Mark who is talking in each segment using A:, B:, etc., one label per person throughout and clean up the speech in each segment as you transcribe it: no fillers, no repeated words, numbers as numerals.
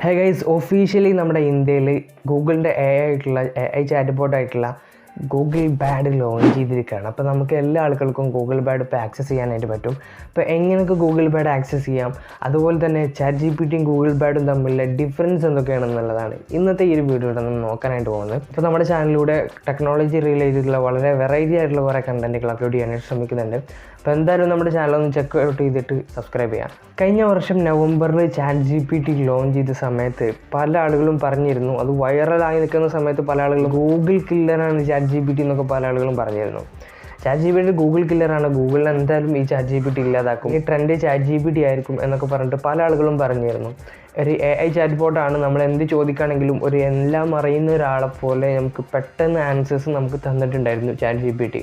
A: Hey guys, officially നമ്മുടെ ഇന്ത്യയിൽ ഗൂഗിളിൻ്റെ AI ചാറ്റ് ബോട്ടായിട്ടുള്ള ഗൂഗിൾ ബാഡ് ലോഞ്ച് ചെയ്തിരിക്കുകയാണ്. അപ്പോൾ നമുക്ക് എല്ലാ ആളുകൾക്കും ഗൂഗിൾ ബാഡ് ഇപ്പോൾ ആക്സസ് ചെയ്യാനായിട്ട് പറ്റും. അപ്പോൾ എങ്ങനെയൊക്കെ ഗൂഗിൾ ബാഡ് ആക്സസ് ചെയ്യാം, അതുപോലെ തന്നെ ChatGPTയും ഗൂഗിൾ ബാഡും തമ്മിലുള്ള ഡിഫറൻസ് എന്തൊക്കെയാണെന്നുള്ളതാണ് ഇന്നത്തെ ഈ ഒരു വീഡിയോയിൽ നമ്മൾ നോക്കാനായിട്ട് പോകുന്നത്. അപ്പോൾ നമ്മുടെ ചാനലിലൂടെ ടെക്നോളജി റിലേറ്റഡ് ചെയ്തിട്ടുള്ള വളരെ വെറൈറ്റി ആയിട്ടുള്ള കുറേ കണ്ടൻറ്റുകൾ അപ്ലോഡ് ചെയ്യാനായിട്ട് ശ്രമിക്കുന്നുണ്ട്. അപ്പോൾ എന്തായാലും നമ്മുടെ ചാനലൊന്ന് ചെക്ക് ഔട്ട് ചെയ്തിട്ട് സബ്സ്ക്രൈബ് ചെയ്യാം. കഴിഞ്ഞ വർഷം നവംബറിൽ ChatGPT ലോഞ്ച് ചെയ്ത സമയത്ത് പല ആളുകളും പറഞ്ഞിരുന്നു, അത് വൈറലായി നിൽക്കുന്ന സമയത്ത് പല ആളുകളും ഗൂഗിൾ കില്ലറാണ് ChatGPT എന്നൊക്കെ പല ആളുകളും പറഞ്ഞിരുന്നു. ChatGPT ഗൂഗിൾ കില്ലറാണ്, ഗൂഗിളിൽ എന്തായാലും ഈ ChatGPT ഇല്ലാതാക്കും, ഈ ട്രെൻഡ് ChatGPT ആയിരിക്കും എന്നൊക്കെ പറഞ്ഞിട്ട് പല ആളുകളും പറഞ്ഞിരുന്നു. ഒരു AI ചാറ്റ് ബോട്ടാണ്, നമ്മൾ എന്ത് ചോദിക്കുകയാണെങ്കിലും ഒരു എല്ലാം അറിയുന്ന ഒരാളെ പോലെ നമുക്ക് പെട്ടെന്ന് ആൻസേഴ്സ് നമുക്ക് തന്നിട്ടുണ്ടായിരുന്നു ChatGPT.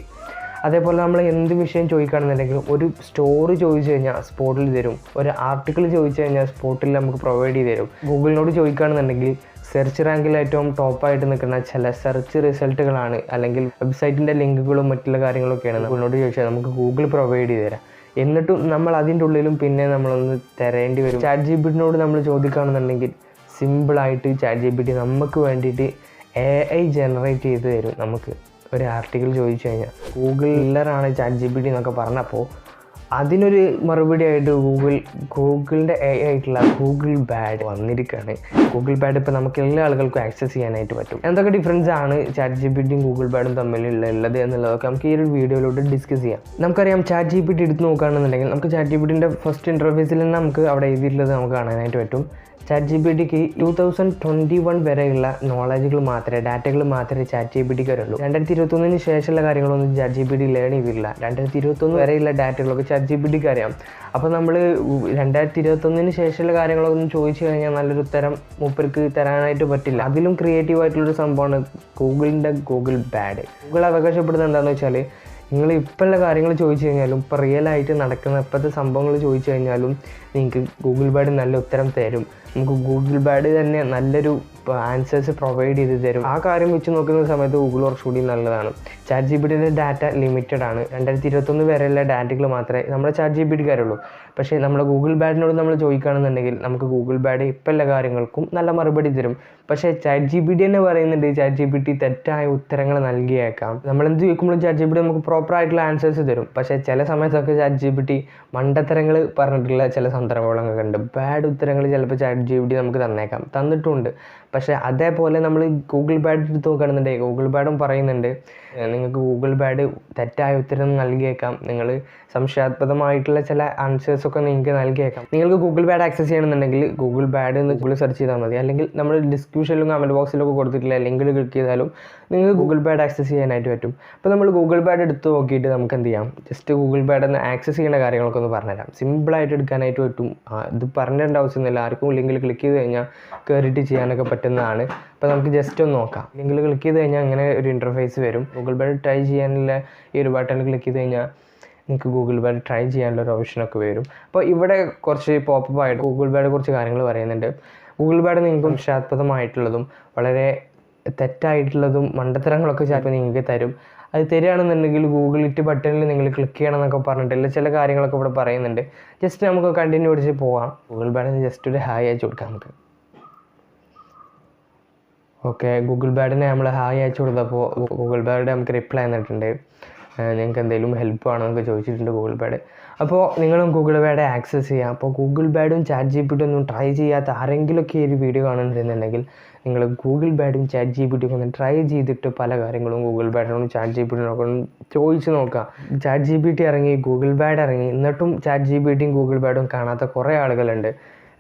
A: അതേപോലെ നമ്മൾ എന്ത് വിഷയം ചോദിക്കുകയാണെന്നുണ്ടെങ്കിലും ഒരു സ്റ്റോറി ചോദിച്ചു കഴിഞ്ഞാൽ സ്പോട്ടിൽ തരും, ഒരു ആർട്ടിക്കിൾ ചോദിച്ചു കഴിഞ്ഞാൽ സ്പോട്ടിൽ നമുക്ക് പ്രൊവൈഡ് ചെയ്ത് തരും. ഗൂഗിളിനോട് ചോദിക്കുകയാണെന്നുണ്ടെങ്കിൽ സെർച്ച് റാങ്കിൽ ഏറ്റവും ടോപ്പായിട്ട് നിൽക്കുന്ന ചില സെർച്ച് റിസൾട്ടുകളാണ്, അല്ലെങ്കിൽ വെബ്സൈറ്റിൻ്റെ ലിങ്കുകളും മറ്റുള്ള കാര്യങ്ങളൊക്കെയാണ് ഗൂഗിളിനോട് ചോദിച്ചാൽ നമുക്ക് ഗൂഗിൾ പ്രൊവൈഡ് ചെയ്ത് തരാം. എന്നിട്ടും നമ്മൾ അതിൻ്റെ ഉള്ളിലും പിന്നെ നമ്മളൊന്ന് തരേണ്ടി വരും. ChatGPTനോട് നമ്മൾ ചോദിക്കുകയാണെന്നുണ്ടെങ്കിൽ സിമ്പിളായിട്ട് ChatGPT നമുക്ക് വേണ്ടിയിട്ട് AI ജനറേറ്റ് ചെയ്ത് തരും. നമുക്ക് ഒരു ആർട്ടിക്കിൾ ചോദിച്ചു കഴിഞ്ഞാൽ ഗൂഗിൾ കില്ലറാണ് ChatGPT എന്നൊക്കെ പറഞ്ഞപ്പോൾ അതിനൊരു മറുപടി ആയിട്ട് ഗൂഗിളിൻ്റെ AI ആയിട്ടുള്ള ഗൂഗിൾ ബാഡ് വന്നിരിക്കുകയാണ്. ഗൂഗിൾ ബാഡ് ഇപ്പോൾ നമുക്ക് എല്ലാ ആളുകൾക്കും ആക്സസ് ചെയ്യാനായിട്ട് പറ്റും. എന്തൊക്കെ ഡിഫറൻസ് ആണ് ChatGPTയും ഗൂഗിൾ ബാഡും തമ്മിലുള്ളത് എന്നുള്ളതൊക്കെ നമുക്ക് ഈ ഒരു വീഡിയോയിലൂടെ ഡിസ്കസ് ചെയ്യാം. നമുക്കറിയാം, ChatGPT എടുത്ത് നോക്കുകയാണെന്നുണ്ടെങ്കിൽ നമുക്ക് ChatGPTൻ്റെ ഫസ്റ്റ് ഇൻ്റർഫേസിൽ തന്നെ നമുക്ക് അവിടെ എഴുതിയിട്ടുള്ളത് നമുക്ക് കാണാനായിട്ട് പറ്റും. ChatGPTക്ക് 2021 വരെയുള്ള നോളജുകൾ മാത്രമേ, ഡാറ്റകൾ മാത്രമേ ChatGPTക്ക് വരുള്ളൂ. 2021 ശേഷമുള്ള കാര്യങ്ങളൊന്നും ChatGPT ലേൺ ചെയ്തില്ല. 2021 വരെയുള്ള ഡാറ്റകളൊക്കെ ChatGPTക്ക് അറിയാം. അപ്പോൾ നമ്മൾ 2021 ശേഷമുള്ള കാര്യങ്ങളൊന്നും ചോദിച്ചു കഴിഞ്ഞാൽ നല്ലൊരു ഉത്തരം മൂപ്പർക്ക് തരാനായിട്ട് പറ്റില്ല. അതിലും ക്രിയേറ്റീവായിട്ടുള്ളൊരു സംഭവമാണ് ഗൂഗിളിൻ്റെ ഗൂഗിൾ ബാഡ്. ഗൂഗിൾ അവകാശപ്പെടുന്നത് എന്താണെന്ന് വെച്ചാൽ, നിങ്ങൾ ഇപ്പോഴുള്ള കാര്യങ്ങൾ ചോദിച്ചു കഴിഞ്ഞാലും ഇപ്പോൾ റിയലായിട്ട് നടക്കുന്ന ഇപ്പോഴത്തെ സംഭവങ്ങൾ ചോദിച്ചു കഴിഞ്ഞാലും നിങ്ങൾക്ക് ഗൂഗിൾ ബാഡ് നല്ല ഉത്തരം തരും. നമുക്ക് ഗൂഗിൾ ബാഡ് തന്നെ നല്ലൊരു ആൻസേഴ്സ് പ്രൊവൈഡ് ചെയ്ത് തരും. ആ കാര്യം വെച്ച് നോക്കുന്ന സമയത്ത് ഗൂഗിൾ കുറച്ചുകൂടി നല്ലതാണ്. ChatGPTൻ്റെ ഡാറ്റ ലിമിറ്റഡ് ആണ്. 2021 വരെയുള്ള ഡാറ്റകൾ മാത്രമേ നമ്മുടെ ChatGPTക്ക് അറിയുള്ളൂ. പക്ഷേ നമ്മുടെ ഗൂഗിൾ ബാഡിനോട് നമ്മൾ ചോദിക്കുകയാണെന്നുണ്ടെങ്കിൽ നമുക്ക് ഗൂഗിൾ ബാഡ് ഇപ്പോൾ എല്ലാ കാര്യങ്ങൾക്കും നല്ല മറുപടി തരും. പക്ഷേ ChatGPT തന്നെ പറയുന്നുണ്ട് ChatGPT തെറ്റായ ഉത്തരങ്ങൾ നൽകിയേക്കാം. നമ്മളെന്ത് ചോദിക്കുമ്പോഴും ChatGPT നമുക്ക് പ്രോപ്പറായിട്ടുള്ള ആൻസേഴ്സ് തരും. പക്ഷേ ചില സമയത്തൊക്കെ ChatGPT മണ്ടത്തരങ്ങൾ പറഞ്ഞിട്ടുള്ള ചില സന്ദർഭങ്ങളൊക്കെ ഉണ്ട്. ബാഡ് ഉത്തരങ്ങൾ ചിലപ്പോൾ ChatGPT നമുക്ക് തന്നിട്ടുണ്ട്. പക്ഷേ അതേപോലെ നമ്മൾ ഗൂഗിൾ ബാഡ് എടുത്ത് നോക്കുകയാണെന്നുണ്ടെങ്കിൽ ഗൂഗിൾ ബാഡും പറയുന്നുണ്ട് നിങ്ങൾക്ക് ഗൂഗിൾ ബാഡ് തെറ്റായ ഉത്തരം നൽകിയേക്കാം, നിങ്ങൾ സംശയാസ്പദമായിട്ടുള്ള ചില ആൻസേഴ്സൊക്കെ നിങ്ങൾക്ക് നൽകിയേക്കാം. നിങ്ങൾക്ക് ഗൂഗിൾ ബാഡ് ആക്സസ് ചെയ്യണമെന്നുണ്ടെങ്കിൽ ഗൂഗിൾ ബാഡ് എന്ന് ഗൂഗിൾ സെർച്ച് ചെയ്താൽ മതി, അല്ലെങ്കിൽ നമ്മൾ ഡിസ്ക്രിപ്ഷനിലും കമൻറ്റ് ബോക്സിലൊക്കെ കൊടുത്തിട്ടുള്ള ലിങ്കിൽ ക്ലിക്ക് ചെയ്താലും നിങ്ങൾക്ക് ഗൂഗിൾ ബാഡ് ആക്സസ് ചെയ്യാനായിട്ട് പറ്റും. അപ്പോൾ നമ്മൾ ഗൂഗിൾ ബാഡ് എടുത്ത് നോക്കിയിട്ട് നമുക്ക് എന്ത് ചെയ്യാം, ജസ്റ്റ് ഗൂഗിൾ ബാഡ് ഒന്ന് ആക്സസ് ചെയ്യുന്ന കാര്യങ്ങളൊക്കെ ഒന്ന് പറഞ്ഞുതരാം. സിമ്പിളായിട്ട് എടുക്കാനായിട്ട് പറ്റും. ഇത് പറഞ്ഞിട്ടേണ്ട ആവശ്യമൊന്നുമില്ല, ആർക്കും ലിങ്കിൽ ക്ലിക്ക് ചെയ്ത് കഴിഞ്ഞാൽ കയറിയിട്ട് ചെയ്യാനൊക്കെ പറ്റുന്നതാണ്. അപ്പോൾ നമുക്ക് ജസ്റ്റ് ഒന്ന് നോക്കാം. ലിങ്കിൽ ക്ലിക്ക് ചെയ്ത് കഴിഞ്ഞാൽ അങ്ങനെ ഒരു ഇൻ്റർഫേസ് വരും. ഗൂഗിൾ ബാഡ് ട്രൈ ചെയ്യാനുള്ള ഈ ഒരു ബട്ടണിൽ ക്ലിക്ക് ചെയ്ത് കഴിഞ്ഞാൽ നിങ്ങൾക്ക് ഗൂഗിൾ ബാഡ് ട്രൈ ചെയ്യാനുള്ള ഒരു ഓപ്ഷനൊക്കെ വരും. അപ്പോൾ ഇവിടെ കുറച്ച് പോപ്പപ്പ് ആയിട്ട് ഗൂഗിൾ ബാഡ് കുറച്ച് കാര്യങ്ങൾ പറയുന്നുണ്ട്. ഗൂഗിൾ ബാഡ് നിങ്ങൾക്ക് സംശയാസ്പദമായിട്ടുള്ളതും വളരെ തെറ്റായിട്ടുള്ളതും മണ്ടത്തരങ്ങളൊക്കെ ചിലപ്പോൾ നിങ്ങൾക്ക് തരും. അത് തരികയാണെന്നുണ്ടെങ്കിൽ ഗൂഗിൾ ഇറ്റ് ബട്ടണിൽ നിങ്ങൾ ക്ലിക്ക് ചെയ്യണം എന്നൊക്കെ പറഞ്ഞിട്ടില്ല ചില കാര്യങ്ങളൊക്കെ ഇവിടെ പറയുന്നുണ്ട്. ജസ്റ്റ് നമുക്ക് കണ്ടിന്യൂ അടിച്ച് പോകാം. ഗൂഗിൾ ബാഡിന് ജസ്റ്റ് ഒരു ഹായ് അയച്ചു കൊടുക്കാം നമുക്ക്. ഓക്കെ, ഗൂഗിൾ ബാഡിനെ നമ്മൾ ഹായ് അയച്ചു കൊടുത്തപ്പോൾ ഗൂഗിൾ ബാഡ് നമുക്ക് റിപ്ലൈ തന്നിട്ടുണ്ട്. നിങ്ങൾക്ക് എന്തെങ്കിലും ഹെൽപ്പ് ആണോ എന്നൊക്കെ ചോദിച്ചിട്ടുണ്ട് ഗൂഗിൾ ബാഡ്. അപ്പോൾ നിങ്ങളും ഗൂഗിൾ ബാഡ് ആക്സസ് ചെയ്യാം. അപ്പോൾ ഗൂഗിൾ ബാഡും ChatGPT ഒന്നും ട്രൈ ചെയ്യാത്ത ആരെങ്കിലുമൊക്കെ ഈ ഒരു വീഡിയോ കാണുന്നുണ്ടെന്നുണ്ടെങ്കിൽ നിങ്ങൾ ഗൂഗിൾ ബാഡും ChatGPT ഒന്ന് ട്രൈ ചെയ്തിട്ട് പല കാര്യങ്ങളും ഗൂഗിൾ ബാഡിനോടും ChatGPTനൊക്കെ ചോദിച്ച് നോക്കാം. ChatGPT ഇറങ്ങി, ഗൂഗിൾ ബാഡ് ഇറങ്ങി, എന്നിട്ടും ChatGPTയും ഗൂഗിൾ ബാഡും കാണാത്ത കുറേ ആളുകളുണ്ട്.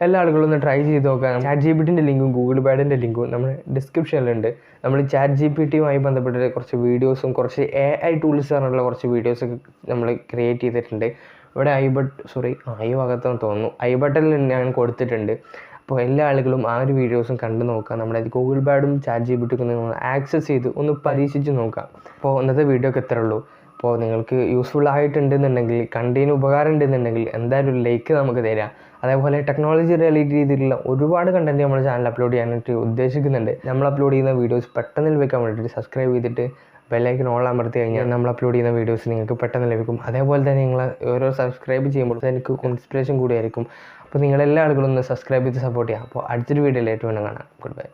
A: എല്ലാ ആളുകളും ഒന്ന് ട്രൈ ചെയ്ത് നോക്കാം. ChatGPTൻ്റെ ലിങ്കും ഗൂഗിൾ ബാഡിൻ്റെ ലിങ്കും നമ്മൾ ഡിസ്ക്രിപ്ഷനിലുണ്ട്. നമ്മൾ ChatGPTയുമായി ബന്ധപ്പെട്ടിട്ട് കുറച്ച് വീഡിയോസും കുറച്ച് AI ടൂൾസ് പറഞ്ഞുള്ള കുറച്ച് വീഡിയോസൊക്കെ നമ്മൾ ക്രിയേറ്റ് ചെയ്തിട്ടുണ്ട്. ഇവിടെ ഐ ഭാഗത്തെന്ന് തോന്നുന്നു, ഐ ബട്ടണിൽ ഞാൻ കൊടുത്തിട്ടുണ്ട്. അപ്പോൾ എല്ലാ ആളുകളും ആ ഒരു വീഡിയോസും കണ്ടു നോക്കാം. നമ്മുടെ ഗൂഗിൾ ബാഡും ChatGPTയൊക്കെ നിങ്ങൾ ആക്സസ് ചെയ്ത് ഒന്ന് പരീക്ഷിച്ച് നോക്കാം. അപ്പോൾ ഇന്നത്തെ വീഡിയോ ഒക്കെ ഇത്രേ ഉള്ളൂ. അപ്പോൾ നിങ്ങൾക്ക് യൂസ്ഫുൾ ആയിട്ടുണ്ടെന്നുണ്ടെങ്കിൽ, കണ്ടതിന് ഉപകാരം ഉണ്ടെന്നുണ്ടെങ്കിൽ എന്തായാലും ഒരു ലൈക്ക് നമുക്ക് തരാം. അതേപോലെ ടെക്നോളജി റിലേറ്റഡ് ചെയ്തിട്ടുള്ള ഒരുപാട് കണ്ടൻറ്റ് നമ്മുടെ ചാനൽ അപ്ലോഡ് ചെയ്യാനായിട്ട് ഉദ്ദേശിക്കുന്നുണ്ട്. നമ്മൾ അപ്ലോഡ് ചെയ്യുന്ന വീഡിയോസ് പെട്ടെന്ന് ലഭിക്കാൻ വേണ്ടിയിട്ട് സബ്സ്ക്രൈബ് ചെയ്തിട്ട് ബെല്ലൈക്കൻ ഓൾ അമർത്തി കഴിഞ്ഞാൽ നമ്മൾ അപ്ലോഡ് ചെയ്യുന്ന വീഡിയോസ് നിങ്ങൾക്ക് പെട്ടെന്ന് ലഭിക്കും. അതേപോലെ തന്നെ നിങ്ങൾ ഓരോ സബ്സ്ക്രൈബ് ചെയ്യുമ്പോൾ എനിക്ക് ഇൻസ്പിറേഷൻ കൂടിയായിരിക്കും. അപ്പോൾ നിങ്ങളെല്ലാ ആളുകളും ഒന്ന് സബ്സ്ക്രൈബ് ചെയ്ത് സപ്പോർട്ട് ചെയ്യാം. അപ്പോൾ അടുത്തൊരു വീഡിയോയിലായിട്ട് വേണം കാണാം. Good bye.